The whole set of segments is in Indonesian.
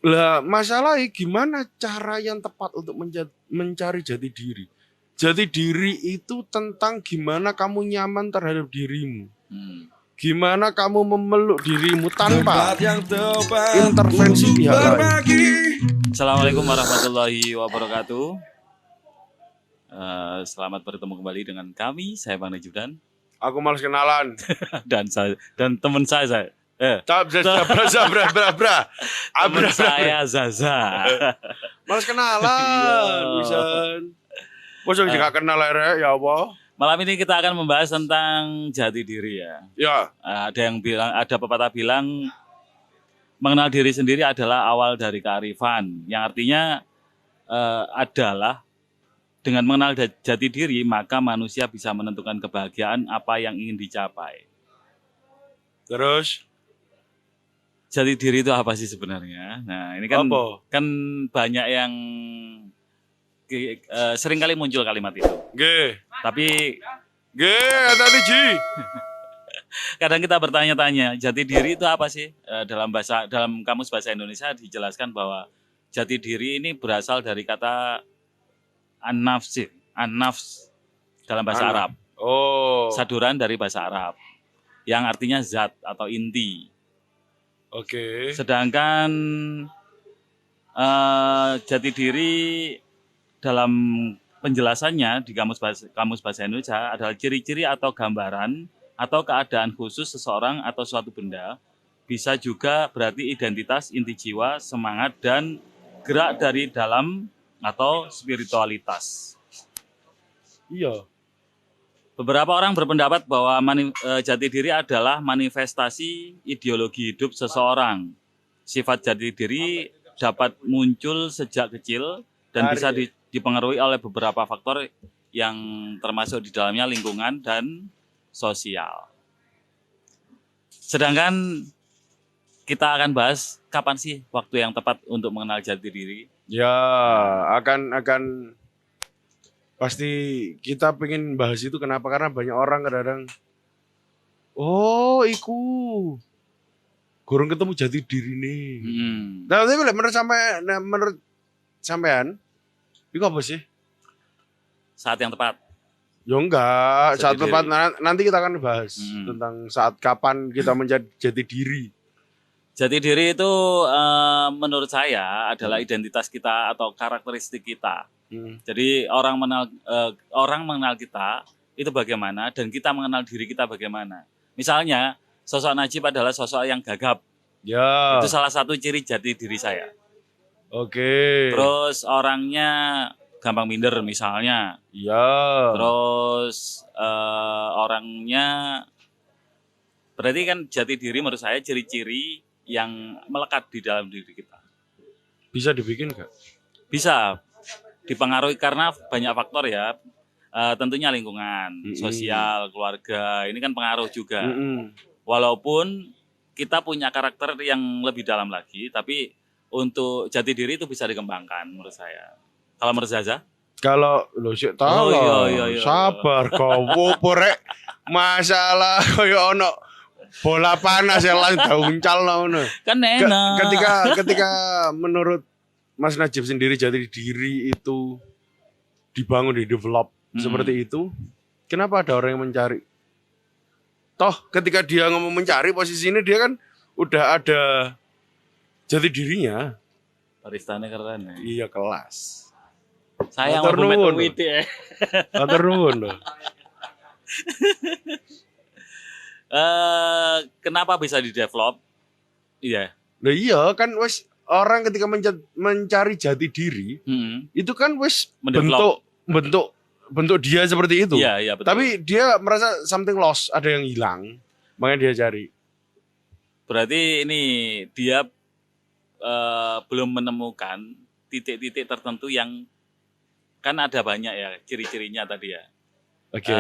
Lah, masalahnya gimana cara yang tepat untuk mencari jati diri? Jati diri itu tentang gimana kamu nyaman terhadap dirimu. Gimana kamu memeluk dirimu tanpa intervensi pihak lain. Assalamualaikum warahmatullahi wabarakatuh. Selamat bertemu kembali dengan kami, saya Bang Najudan. Aku malas kenalan. dan teman saya. Teman saya Zaza. Malas kenalan, Wisan. Masa juga kenal ya Allah. Malam ini kita akan membahas tentang jati diri ya. Ya. Ada pepatah bilang mengenal diri sendiri adalah awal dari kearifan, yang artinya adalah dengan mengenal jati diri maka manusia bisa menentukan kebahagiaan apa yang ingin dicapai. Terus jati diri itu apa sih sebenarnya? Nah, ini kan kan banyak yang sering kali muncul kalimat itu. Tapi tadi Ji. Kadang kita bertanya-tanya, jati diri itu apa sih? Dalam kamus bahasa Indonesia dijelaskan bahwa jati diri ini berasal dari kata an-nafs dalam bahasa Arab. Saduran dari bahasa Arab yang artinya zat atau inti. Sedangkan jati diri dalam penjelasannya di kamus bahasa Indonesia adalah ciri-ciri atau gambaran atau keadaan khusus seseorang atau suatu benda, bisa juga berarti identitas, inti jiwa, semangat, dan gerak dari dalam atau spiritualitas. Iya. Beberapa orang berpendapat bahwa jati diri adalah manifestasi ideologi hidup seseorang. Sifat jati diri dapat muncul sejak kecil dan bisa dipengaruhi oleh beberapa faktor yang termasuk di dalamnya lingkungan dan sosial. Sedangkan kita akan bahas kapan sih waktu yang tepat untuk mengenal jati diri? Ya, akan pasti kita pengen bahas itu kenapa? Karena banyak orang kadang-kadang iku gorong ketemu jati diri nih. Nah, tapi menurut sampean itu apa sih? Saat yang tepat. Ya enggak, saat tepat nanti kita akan bahas tentang saat kapan kita menjadi jati diri. Jati diri itu menurut saya adalah identitas kita atau karakteristik kita. Jadi orang mengenal kita itu bagaimana dan kita mengenal diri kita bagaimana. Misalnya sosok Najib adalah sosok yang gagap. Ya. Itu salah satu ciri jati diri saya. Oke. Terus orangnya gampang minder misalnya. Iya. Terus orangnya berarti kan jati diri menurut saya ciri-ciri yang melekat di dalam diri kita. Bisa dibikin nggak? Bisa dipengaruhi karena banyak faktor ya. Tentunya lingkungan, sosial, keluarga, ini kan pengaruh juga. Walaupun kita punya karakter yang lebih dalam lagi, tapi untuk jati diri itu bisa dikembangkan menurut saya. Kalau menurut Zaza? Kalau lo sih tahu, iya. Sabar kau porek masalah koyo ono bola panas yang lain dauncal ngono. Kan enak. Ketika menurut Mas Najib sendiri jati diri itu dibangun, di-develop seperti itu, kenapa ada orang yang mencari? Toh ketika dia ngomong mencari, posisi ini dia kan udah ada jati dirinya. Baristanya keren ya. Iya, kelas. Saya mau bumet witi ya. Matur nuwun lho. Kenapa bisa di-develop? Iya. Nah iya kan wes orang ketika mencari jati diri, itu kan wes bentuk dia seperti itu. Iya, betul. Tapi dia merasa something lost, ada yang hilang, makanya dia cari. Berarti ini dia belum menemukan titik-titik tertentu yang kan ada banyak ya ciri-cirinya tadi ya. Oke.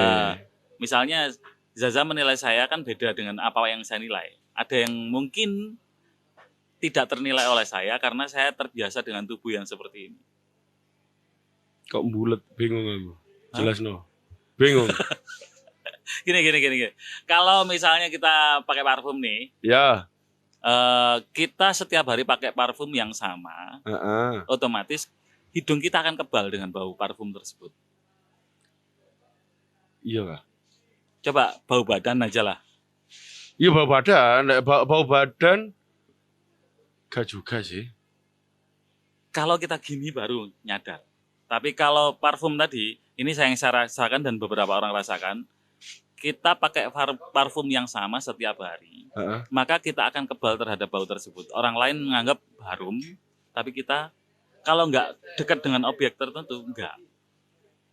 Misalnya Zaza menilai saya kan beda dengan apa yang saya nilai. Ada yang mungkin tidak ternilai oleh saya karena saya terbiasa dengan tubuh yang seperti ini. Kok bulet, bingung aku. Jelas no. Bingung. Gini. Kalau misalnya kita pakai parfum nih. Ya. Kita setiap hari pakai parfum yang sama, Heeh. otomatis hidung kita akan kebal dengan bau parfum tersebut. Iya kah? Coba bau badan aja lah. Iya bau badan, bau badan gak juga sih. Kalau kita gini baru nyadar. Tapi kalau parfum tadi, ini saya yang rasakan dan beberapa orang rasakan, kita pakai parfum yang sama setiap hari, Heeh. maka kita akan kebal terhadap bau tersebut. Orang lain menganggap harum, tapi kita kalau nggak dekat dengan objek tertentu, enggak.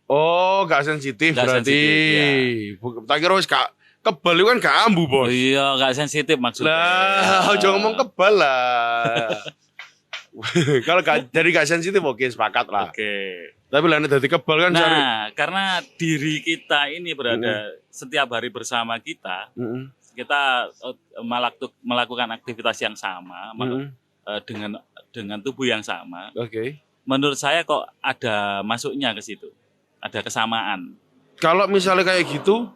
Oh, gak sensitif Nggak berarti. sensitif, Tak kira wis gak kebal itu kan gak ambu, Oh Bos. iya, nggak sensitif maksudnya. Lah, ojo ngomong kebal lah. Kalau dari gak sensitif oke sepakat lah. Oke. Tapi lah dari kebal kan cari. Nah, karena diri kita ini berada setiap hari bersama kita, Heeh. kita melakukan aktivitas yang sama dengan tubuh yang sama. Oke. Menurut saya kok ada masuknya ke situ, ada kesamaan. Kalau misalnya kayak gitu,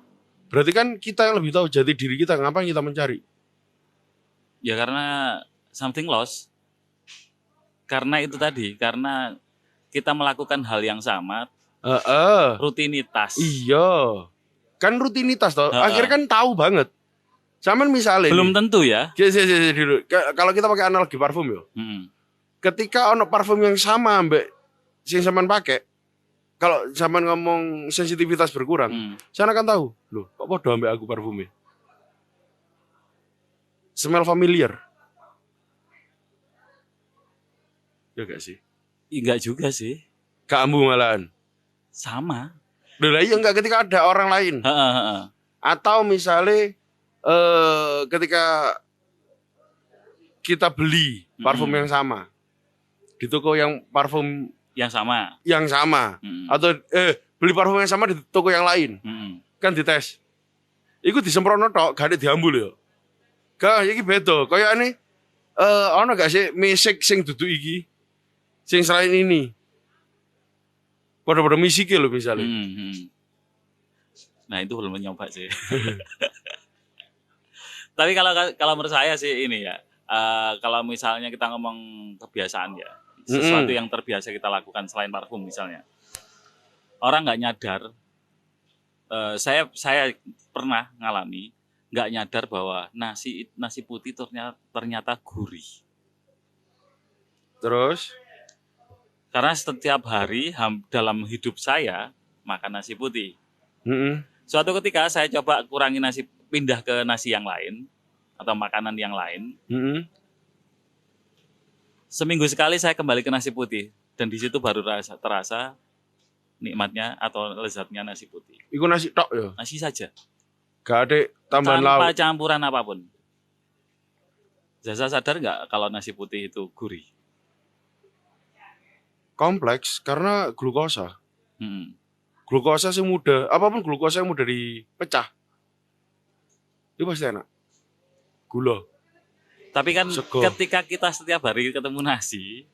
berarti kan kita yang lebih tahu jati diri kita, ngapain kita mencari? Ya karena something lost. Karena itu tadi, karena kita melakukan hal yang sama, rutinitas. Iya. Kan rutinitas toh. Heeh. Akhirnya kan tahu banget. Cuman misalnya Belum nih, tentu ya. dulu. Kalau kita pakai analogi parfum yo. Mm-mm. Ketika ono parfum yang sama mbak sing sampean pakai, kalau zaman ngomong sensitivitas berkurang, Mm. sana kan tahu, loh kok podo ambek aku parfumnya. Smell familiar. Ya gak sih? Enggak juga sih. Gak ambu malahan. Sama. Loh lah iya enggak ketika ada orang lain. Heeh, heeh. Atau misalnya ketika kita beli parfum yang sama di toko yang parfum Yang sama. Mm. Atau beli parfum yang sama di toko yang lain, kan dites. Iku disemprono tok, gak ada diambul ya. Gak, iki beda. Kayak ini ono gak sih misik sing dudu iki? Sing selain ini. Pada misike lho misalnya. Nah itu belum nyoba sih. Tapi kalau menurut saya sih ini ya, kalau misalnya kita ngomong kebiasaan ya, sesuatu yang terbiasa kita lakukan selain parfum misalnya, orang nggak nyadar. Saya pernah ngalami nggak nyadar bahwa nasi putih ternyata gurih. Terus? Karena setiap hari dalam hidup saya makan nasi putih. Suatu ketika saya coba kurangi pindah ke nasi yang lain atau makanan yang lain. Seminggu sekali saya kembali ke nasi putih dan di situ baru terasa nikmatnya atau lezatnya nasi putih. Iku nasi tok ya. Nasi saja. Gak ada tambahan lauk. Tanpa campuran apapun. Zaza sadar nggak kalau nasi putih itu gurih? Kompleks karena glukosa. Glukosa sih mudah, apapun glukosa yang mudah dipecah. Itu pasti enak. Gula. Tapi kan Sego. ketika kita setiap hari ketemu nasi,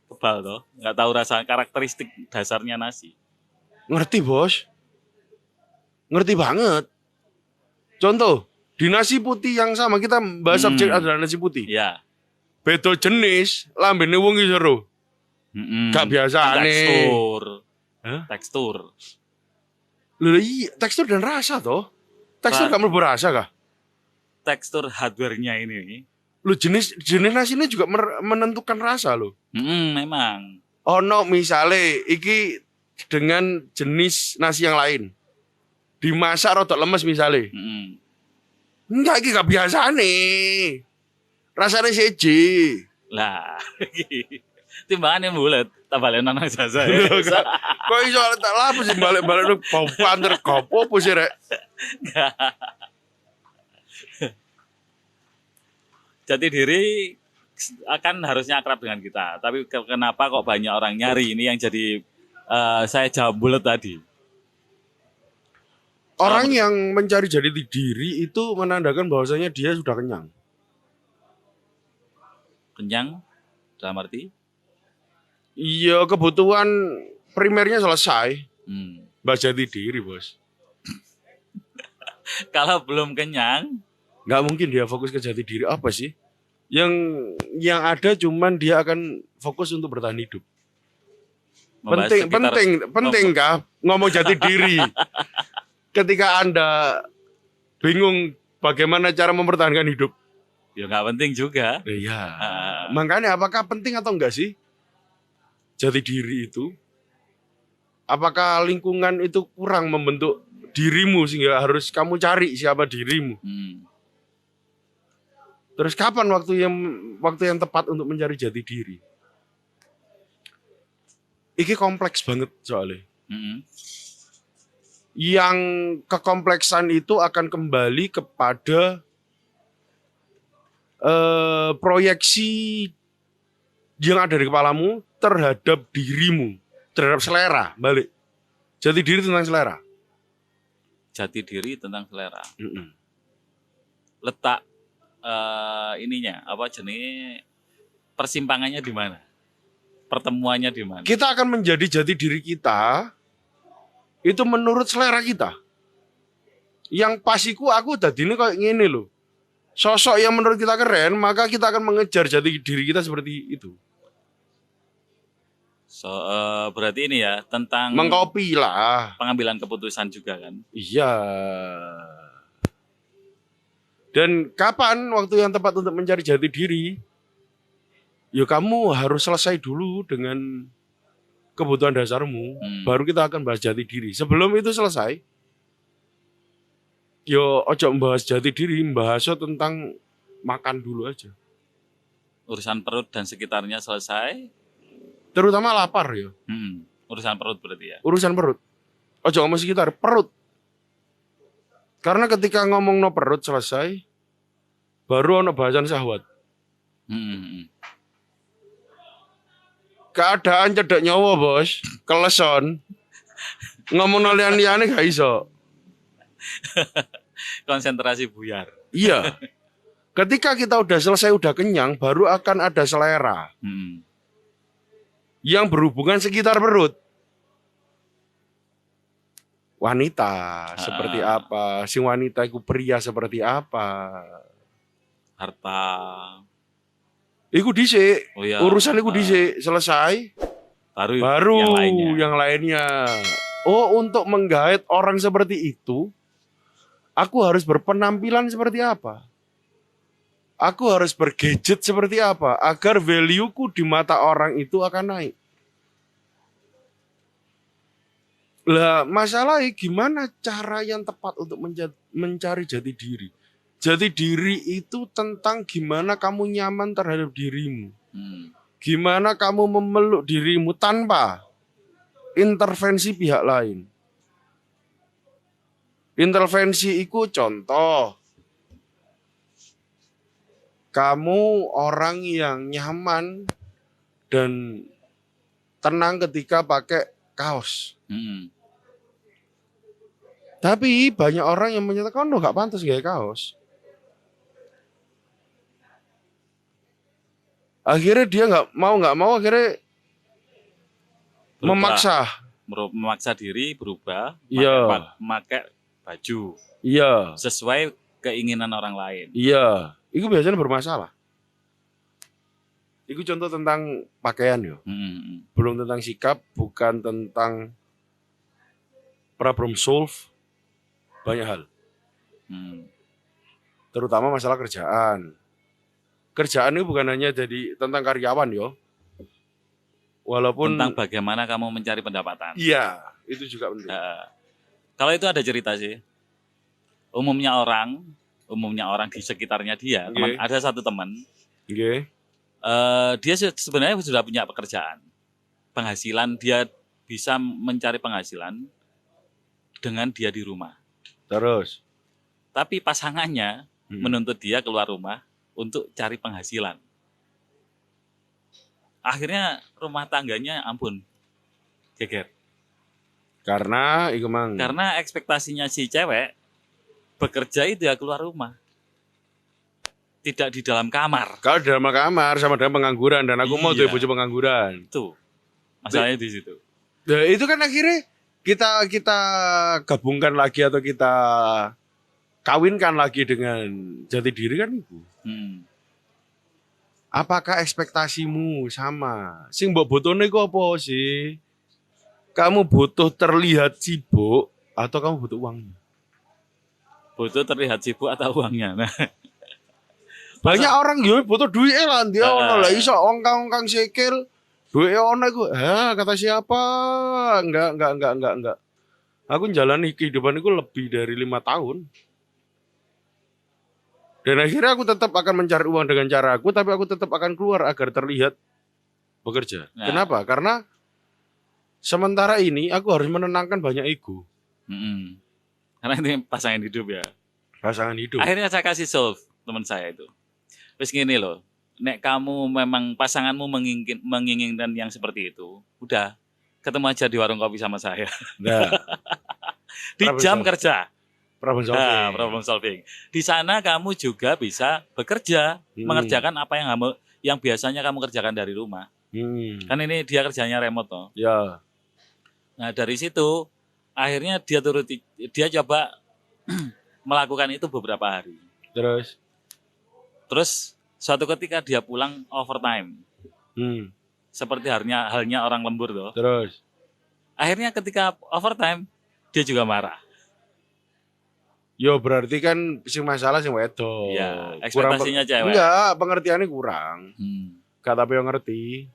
kebal toh, nggak tahu rasa karakteristik dasarnya nasi. Ngerti bos? Ngerti banget. Contoh, di nasi putih yang sama, kita bahas subjek adalah nasi putih. Ya. Beda jenis, lambene wong iki jero. Gak biasa aneh. Tekstur. Loh iya, tekstur dan rasa toh. Tekstur gak mlebu rasa kah? Tekstur hardware-nya ini. Loh jenis nasi ini juga menentukan rasa loh. Memang. Ono misale iki dengan jenis nasi yang lain. Dimasak rodok lemes misale. Enggak, iki gak biasa nih. Rasanya seji. Lah, timbangannya bulat, tak balik nang Zaza. Kok iso tak lapo sih balik-balik nang bau panter gopo opo sih rek? Jati diri akan harusnya akrab dengan kita. Tapi kenapa kok banyak orang nyari, ini yang jadi saya jawab bulat tadi. Orang yang mencari jati diri itu menandakan bahwasanya dia sudah kenyang. Kenyang dalam arti? Iya, kebutuhan primernya selesai. Mbak jati diri, bos. Kalau belum kenyang, nggak mungkin dia fokus ke jati diri apa sih? Yang ada cuman dia akan fokus untuk bertahan hidup. Membahas Penting kah ngomong jati diri? Ketika Anda bingung bagaimana cara mempertahankan hidup. Ya nggak penting juga. Iya. Makanya apakah penting atau enggak sih jati diri itu? Apakah lingkungan itu kurang membentuk dirimu sehingga harus kamu cari siapa dirimu? Terus kapan waktu yang tepat untuk mencari jati diri? Iki kompleks banget soalnya. Yang kekompleksan itu akan kembali kepada proyeksi yang ada di kepalamu terhadap dirimu, terhadap selera, balik. Jati diri tentang selera. Jati diri tentang selera. Letak ininya apa jenis persimpangannya di mana? Pertemuannya di mana? Kita akan menjadi jati diri kita itu menurut selera kita. Yang pasiku aku tadi ini kayak gini loh. Sosok yang menurut kita keren, maka kita akan mengejar jati diri kita seperti itu. Berarti ini ya tentang mengcopy lah. Pengambilan keputusan juga kan? Iya. Dan kapan waktu yang tepat untuk mencari jati diri? Ya kamu harus selesai dulu dengan kebutuhan dasarmu. Baru kita akan bahas jati diri. Sebelum itu selesai, yo ojo membahas jati diri, membahas tentang makan dulu aja. Urusan perut dan sekitarnya selesai. Terutama lapar ya. Urusan perut berarti ya. Urusan perut. Ojo ngomong sekitar, perut. Karena ketika ngomong no perut selesai, baru ono bahasan syahwat. Keadaan cedek nyawa bos, keleson. Ngomong no lian-liane gak iso. Konsentrasi buyar. Iya. Ketika kita udah selesai, udah kenyang, baru akan ada selera. Yang berhubungan sekitar perut. Wanita seperti apa? Si wanita itu pria seperti apa? Harta. Iku dhisik. Oh, iya. Urusan iku dhisik, selesai. Baru yang lainnya. Oh, untuk menggait orang seperti itu, aku harus berpenampilan seperti apa? Aku harus bergadget seperti apa agar value-ku di mata orang itu akan naik. Lah, masalahnya gimana cara yang tepat untuk mencari jati diri? Jati diri itu tentang gimana kamu nyaman terhadap dirimu. Gimana kamu memeluk dirimu tanpa intervensi pihak lain. Intervensi itu contoh. Kamu orang yang nyaman dan tenang ketika pakai kaos. Tapi banyak orang yang menyatakan, oh gak pantas gaya kaos. Akhirnya dia nggak mau akhirnya memaksa diri berubah, memakai baju. Iya. Sesuai keinginan orang lain. Iya. Itu biasanya bermasalah. Itu contoh tentang pakaian yo. Belum tentang sikap, bukan tentang problem solve, banyak hal. Terutama masalah kerjaan. Kerjaan itu bukan hanya jadi tentang karyawan yo. Walaupun tentang bagaimana kamu mencari pendapatan. Iya, itu juga penting. Kalau itu ada cerita sih. Umumnya orang di sekitarnya dia, ada satu teman. Dia sebenarnya sudah punya pekerjaan. Penghasilan, dia bisa mencari penghasilan dengan dia di rumah. Terus? Tapi pasangannya menuntut dia keluar rumah untuk cari penghasilan. Akhirnya rumah tangganya ampun, geger. Karena ekspektasinya si cewek bekerja itu ya keluar rumah. Tidak di dalam kamar. Kalau di dalam kamar sama dengan pengangguran, dan aku mau tuh bojo pengangguran. Tuh. Masalahnya di situ. Nah, itu kan akhirnya kita gabungkan lagi atau kita kawinkan lagi dengan jati diri kan itu. Apakah ekspektasimu sama? Sing mbok butuhne iku apa sih? Kamu butuh terlihat sibuk atau kamu butuh uang? Butuh terlihat sibuk atau uangnya. Nah, Banyak orang yo butuh duit lah, dia ono lah eh, iso ongkang-ongkang sikil. Duit ono iku, kata siapa? Enggak. Aku menjalani kehidupan itu lebih dari 5 tahun. Dan akhirnya aku tetap akan mencari uang dengan cara aku, tapi aku tetap akan keluar agar terlihat bekerja. nah, Kenapa? Karena sementara ini aku harus menenangkan banyak ego mm-mm. Karena ini pasangan hidup ya. pasangan hidup. Akhirnya saya kasih solve teman saya itu. Terus gini loh, nek kamu memang pasanganmu menginginkan yang seperti itu, udah ketemu aja di warung kopi sama saya. Nah, Di problem jam solving. kerja. Problem solving. Nah, problem solving. Di sana kamu juga bisa bekerja, mengerjakan apa yang biasanya kamu kerjakan dari rumah. Kan ini dia kerjanya remote toh. Ya, Nah, dari situ akhirnya dia coba melakukan itu beberapa hari. Terus suatu ketika dia pulang overtime. Seperti halnya orang lembur toh. terus. Akhirnya ketika overtime dia juga marah. Yo berarti kan sing masalah sing wedok. Iya, ekspektasinya cewek. Enggak, pengertiannya kurang. Gak tapi yang ngerti.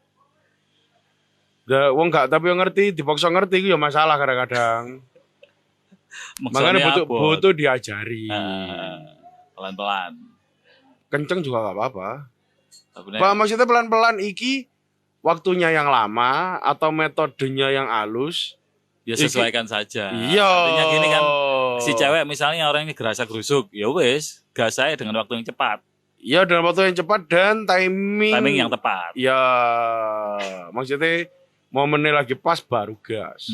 Wong gak tapi yang ngerti, dipaksa ngerti itu ya masalah kadang-kadang. Makanya butuh diajari. Pelan-pelan. Kenceng juga gak apa-apa. Pak, maksudnya pelan-pelan iki waktunya yang lama atau metodenya yang halus. Ya sesuaikan saja. Iya. Artinya gini kan, si cewek misalnya orang ini gerasa gerusuk, ya wes, gas saya dengan waktu yang cepat. Iya, dengan waktu yang cepat dan timing yang tepat. Ya, maksudnya momennya lagi pas baru gas.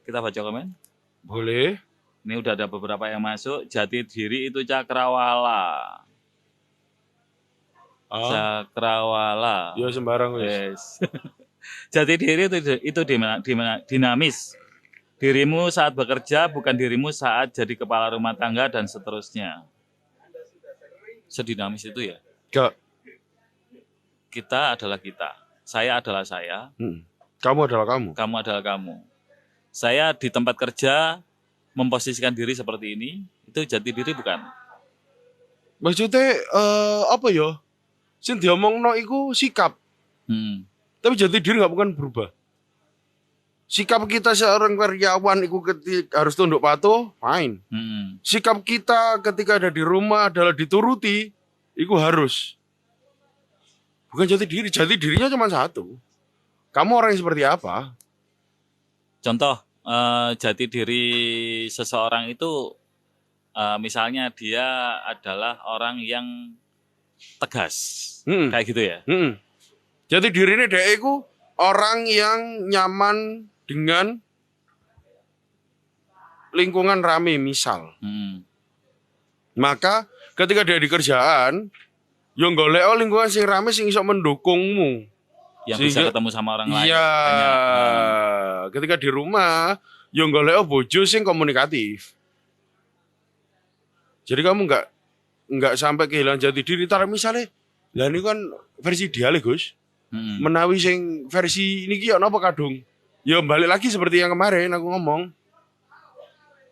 Kita baca komen? Boleh. Ini udah ada beberapa yang masuk. Jati diri itu cakrawala. Cakrawala. Ya sembarang wes. Jati diri itu dinamis. Dirimu saat bekerja bukan dirimu saat jadi kepala rumah tangga dan seterusnya. Sedinamis itu ya? Gak. Kita adalah kita. Saya adalah saya. Kamu adalah kamu. Kamu adalah kamu. Saya di tempat kerja memposisikan diri seperti ini, itu jati diri bukan? Maksudnya apa ya? Sing diomongno iku sikap. Tapi jati diri nggak bukan berubah. Sikap kita seorang karyawan itu harus tunduk patuh, fine. Sikap kita ketika ada di rumah adalah dituruti, itu harus. Bukan jati dirinya cuma satu. Kamu orang yang seperti apa? Contoh, jati diri seseorang itu, misalnya dia adalah orang yang tegas, kayak gitu ya. Jati dirinya dia itu orang yang nyaman dengan lingkungan rame misal. Maka ketika dia di kerjaan, yo golek lingkungan sing rame sing iso mendukungmu. Yang bisa ketemu sama orang lain. Iya. Ketika di rumah, yo golek bojo sing komunikatif. Jadi kamu enggak sampai kehilangan jati diri. Tar misalnya, lah ini kan versi ideal Gus. Menawi sing versi ini ki apa kadung. Ya balik lagi seperti yang kemarin aku ngomong.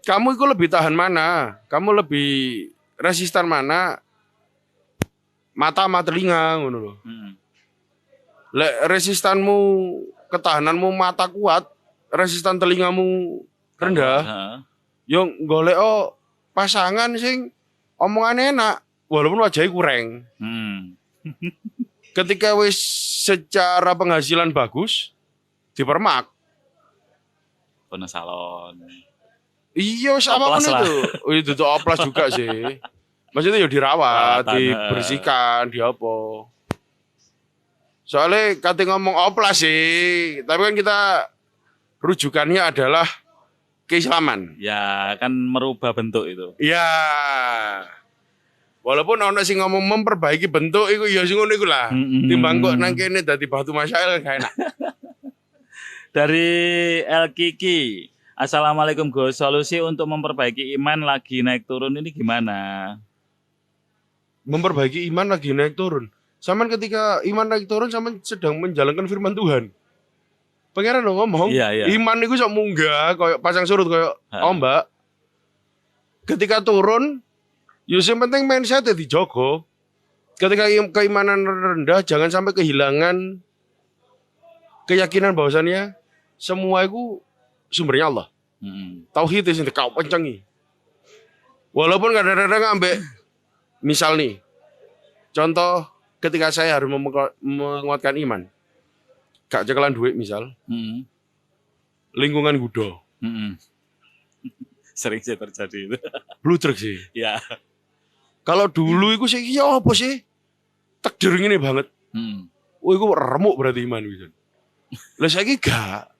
Kamu itu lebih tahan mana? Kamu lebih resistan mana? Mata sama telinga ngono lho. Lek resistanmu, ketahananmu mata kuat, resistan telingamu rendah. Yo golek pasangan sing omongannya enak walaupun wajahnya kurang. Ketika wis secara penghasilan bagus, dipermak. Penuh salon. Iya, apapun itu. Itu tuh oplas juga sih. Maksudnya ya dirawat, dibersihkan, diapa. Soalnya kata ngomong oplas sih, tapi kan kita rujukannya adalah keislaman. Ya, kan merubah bentuk itu. Ya. Walaupun ono sing ngomong memperbaiki bentuk iku ya sing ngono iku lah. Timbang kok nang kene dadi batu masyail gak enak. Dari El Kiki, Assalamualaikum Gus, solusi untuk memperbaiki iman lagi naik turun ini gimana? memperbaiki iman lagi naik turun. Sampean ketika iman naik turun sampean sedang menjalankan firman Tuhan. Pangeran lo ngomong, Iya, iya. iman itu sok munggah koyo pasang surut koyo ombak. Ketika turun, yo sing penting mindset dijogo. Ketika keimanan rendah jangan sampai kehilangan keyakinan bahwasannya semua itu sumbernya Allah. Tauhid itu kau pencengi. Walaupun kadang-kadang ambek misal nih, contoh ketika saya harus menguatkan iman, gak cekelan duit misal, lingkungan gudo, Sering sih terjadi itu. bludrek sih. Ya. Kalau dulu itu sih, ya apa sih? Takdir ini banget. Oh, itu remuk berarti iman gitu. Lah saiki gak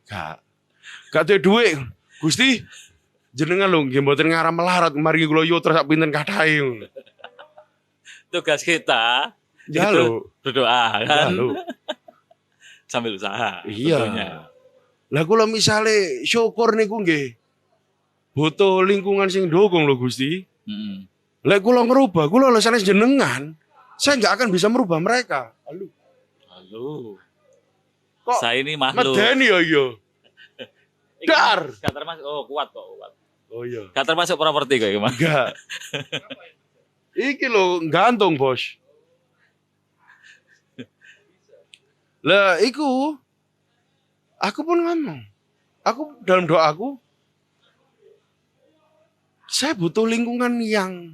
ada duit. Gusti, jenengan lho nggih mboten ngarah melarat, mari kula yo terus sak pinten kathahe. Tugas kita Ya itu lho, berdoa ya kan lho. sambil usaha. Iya. tentunya. Lah kula misale syukur niku nggih butuh lingkungan sing dukung lho Gusti. Lek kula ngerubah, kula lho sanes jenengan, saya nggak akan bisa merubah mereka. Halo. Kok Saya ini makhluk. medeni ya iya. Dar. Gak termasuk. Oh, kuat kok, kuat. Oh iya. Gak termasuk properti kok, Mas. Enggak. Iki lho gantung, Bos. Lah iku aku pun ngomong. Aku dalam doaku saya butuh lingkungan yang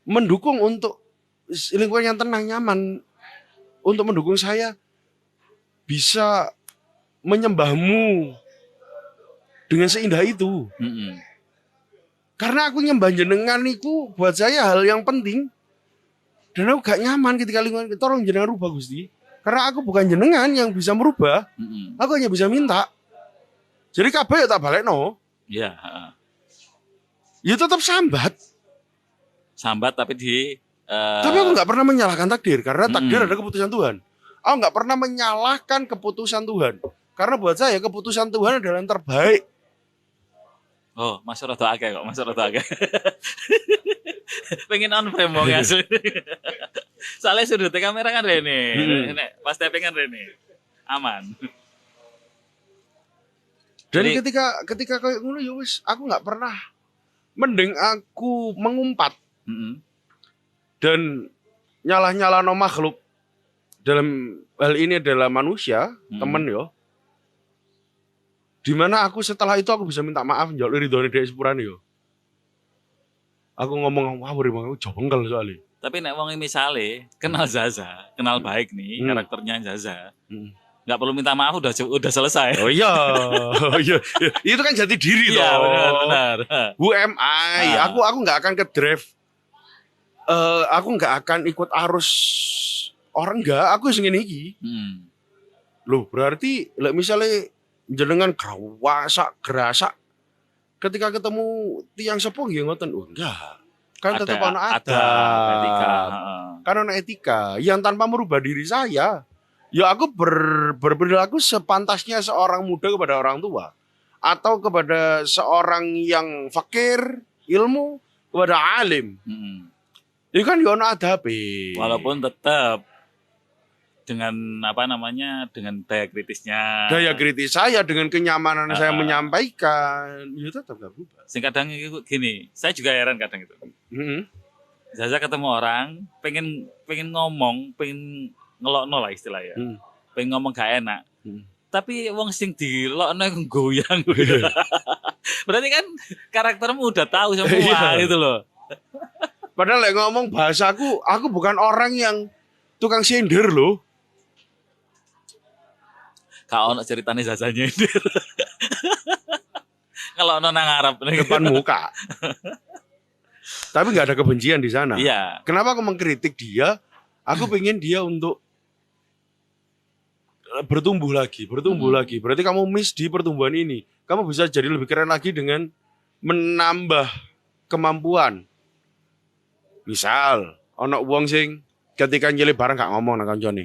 mendukung untuk lingkungan yang tenang, nyaman untuk mendukung saya bisa menyembahmu dengan seindah itu. Karena aku nyembah jenengan itu buat saya hal yang penting. Dan aku gak nyaman ketika lingkungan itu. Tolong jenengan rubah Gusti. Karena aku bukan jenengan yang bisa merubah. Aku hanya bisa minta. Jadi kabeh ya tak balekno. Iya. Ya tetap sambat. Sambat tapi di. Tapi aku gak pernah menyalahkan takdir. Karena takdir adalah keputusan Tuhan. Aku gak pernah menyalahkan keputusan Tuhan. Karena buat saya keputusan Tuhan adalah yang terbaik. Oh, masuk rada akeh kok, masuk rada akeh. Pengen on frame wong asli. Soalnya sudut kamera kan rene. Nek pas tapping kan rene. Aman. Dan Jadi- ketika kayak ngono ya wis aku nggak pernah mending aku mengumpat dan nyalah-nyalah no makhluk dalam hal ini adalah manusia, temen yo. Dimana aku setelah itu aku bisa minta maaf njaluk ridhone dhek sepurane yo. Aku ngomong wah aku jongkel soalnya. Tapi nek wong misale kenal Zaza, kenal baik nih karakternya Zaza. Nggak perlu minta maaf udah selesai. Oh iya. Iya. Itu kan jati diri Iya, loh. benar. Who am I? Aku nggak akan ke drive. Aku nggak akan ikut arus orang enggak. Aku sing ngene iki. Loh, berarti lek misalnya jenengan gerasak ketika ketemu tiang sepuh nggih ngoten. Oh, enggak. Kan tetap ana ada etika. Kan ana etika yang tanpa merubah diri saya. Ya aku berperilaku sepantasnya seorang muda kepada orang tua atau kepada seorang yang fakir ilmu kepada alim. Itu kan yo ana adabe. Walaupun tetap dengan dengan daya kritisnya. Daya kritis saya dengan kenyamanan saya menyampaikan, ya tetap gak berubah. Sing kadang itu gini, saya juga heran kadang itu. Zaza ketemu orang, pengen ngomong, pengen ngelokno lah istilahnya. Pengen ngomong gak enak. Tapi wong sing dilokno iku goyang. Berarti kan karaktermu udah tahu semua gitu loh. Padahal lek ngomong bahasaku, aku bukan orang yang tukang sindir loh. Kau ono ceritanya Zazanya ini. Kalau nang Arab Depan muka. Tapi nggak ada kebencian di sana. Iya. Kenapa aku mengkritik dia? Aku pengen dia untuk bertumbuh lagi. Berarti kamu miss di pertumbuhan ini. Kamu bisa jadi lebih keren lagi dengan menambah kemampuan. Misal, ono wong sing ketika nyelip barang gak ngomong nang kancane.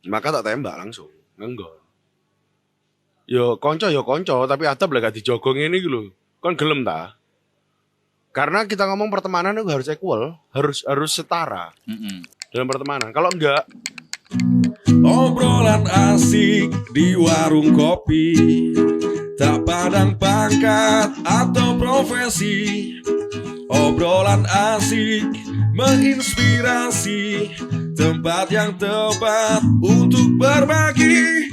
Maka tak tembak langsung, ngenggon. Yo konco, tapi adab lah gak dijogong ini gitu. Kon gelem ta? Karena kita ngomong pertemanan itu harus equal, harus setara dalam pertemanan. Kalau enggak, obrolan asik di warung kopi, tak pandang pangkat atau profesi. Obrolan asik menginspirasi, tempat yang tepat untuk berbagi.